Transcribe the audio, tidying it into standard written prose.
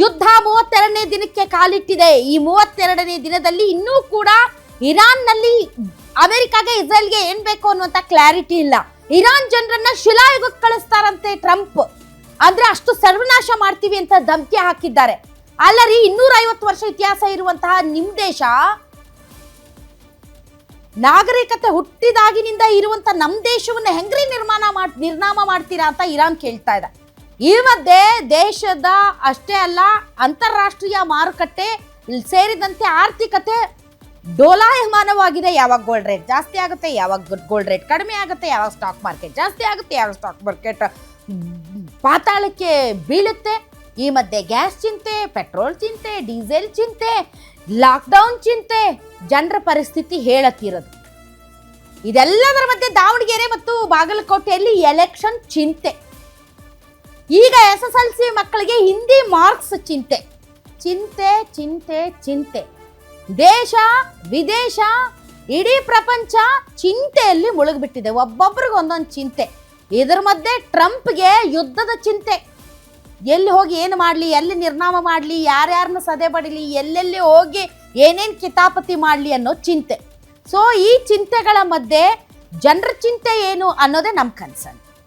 ಯುದ್ಧ 32ನೇ ದಿನಕ್ಕೆ ಕಾಲಿಟ್ಟಿದೆ. ಈ 32ನೇ ದಿನದಲ್ಲಿ ಇನ್ನೂ ಕೂಡ ಇರಾನ್ನಲ್ಲಿ ಅಮೆರಿಕಾಗೆ ಇಸ್ರೇಲ್ಗೆ ಏನ್ ಬೇಕು ಅನ್ನುವಂತ ಕ್ಲಾರಿಟಿ ಇಲ್ಲ. ಇರಾನ್ ಜನರನ್ನ ಶಿಲಾಯುಗಕ್ಕೆ ಕಳಿಸ್ತಾರಂತೆ ಟ್ರಂಪ್. ಅಂದ್ರೆ ಅಷ್ಟು ಸರ್ವನಾಶ ಮಾಡ್ತೀವಿ ಅಂತ ಧಮಕಿ ಹಾಕಿದ್ದಾರೆ. ಅಲ್ಲರಿ 250 ವರ್ಷ ಇತಿಹಾಸ ಇರುವಂತಹ ನಿಮ್ ದೇಶ, ನಾಗರಿಕತೆ ಹುಟ್ಟಿದಾಗಿನಿಂದ ಇರುವಂತ ನಮ್ ದೇಶವನ್ನ ಹೆಂಗ್ರಿ ನಿರ್ನಾಮ ಮಾಡ್ತೀರಾ ಅಂತ ಇರಾನ್ ಕೇಳ್ತಾ ಇದೆ. ಈ ಮಧ್ಯೆ ದೇಶದ ಅಷ್ಟೇ ಅಲ್ಲ, ಅಂತಾರಾಷ್ಟ್ರೀಯ ಮಾರುಕಟ್ಟೆ ಸೇರಿದಂತೆ ಆರ್ಥಿಕತೆ ಡೋಲಾಯಮಾನವಾಗಿದೆ. ಯಾವಾಗ ಗೋಲ್ಡ್ ರೇಟ್ ಜಾಸ್ತಿ ಆಗುತ್ತೆ, ಯಾವಾಗ ಗೋಲ್ಡ್ ರೇಟ್ ಕಡಿಮೆ ಆಗುತ್ತೆ, ಯಾವಾಗ ಸ್ಟಾಕ್ ಮಾರ್ಕೆಟ್ ಜಾಸ್ತಿ ಆಗುತ್ತೆ, ಯಾವಾಗ ಸ್ಟಾಕ್ ಮಾರ್ಕೆಟ್ ಪಾತಾಳಕ್ಕೆ ಬೀಳುತ್ತೆ. ಈ ಮಧ್ಯೆ ಗ್ಯಾಸ್ ಚಿಂತೆ, ಪೆಟ್ರೋಲ್ ಚಿಂತೆ, ಡೀಸೆಲ್ ಚಿಂತೆ, ಲಾಕ್ಡೌನ್ ಚಿಂತೆ, ಜನರ ಪರಿಸ್ಥಿತಿ ಹೇಳತ್ತಿರೋದು. ಇದೆಲ್ಲದರ ಮಧ್ಯೆ ದಾವಣಗೆರೆ ಮತ್ತು ಬಾಗಲಕೋಟೆಯಲ್ಲಿ ಎಲೆಕ್ಷನ್ ಚಿಂತೆ. ಈಗ SSLC ಮಕ್ಕಳಿಗೆ ಹಿಂದಿ ಮಾರ್ಕ್ಸ್ ಚಿಂತೆ. ಚಿಂತೆ ಚಿಂತೆ ಚಿಂತೆ. ದೇಶ ವಿದೇಶ ಇಡೀ ಪ್ರಪಂಚ ಚಿಂತೆಯಲ್ಲಿ ಮುಳುಗಿಬಿಟ್ಟಿದೆ. ಒಬ್ಬೊಬ್ರಿಗೆ ಒಂದೊಂದು ಚಿಂತೆ. ಇದರ ಮಧ್ಯೆ ಟ್ರಂಪ್ಗೆ ಯುದ್ಧದ ಚಿಂತೆ. ಎಲ್ಲಿ ಹೋಗಿ ಏನು ಮಾಡಲಿ, ಎಲ್ಲಿ ನಿರ್ನಾಮ ಮಾಡಲಿ, ಯಾರ್ಯಾರನ್ನ ಸದೆ ಬಡಿಲಿ, ಎಲ್ಲೆಲ್ಲಿ ಹೋಗಿ ಏನೇನು ಕಿತಾಪತಿ ಮಾಡಲಿ ಅನ್ನೋ ಚಿಂತೆ. ಸೊ ಈ ಚಿಂತೆಗಳ ಮಧ್ಯೆ ಜನರ ಚಿಂತೆ ಏನು ಅನ್ನೋದೇ ನಮ್ಮ ಕನ್ಸರ್ನ್.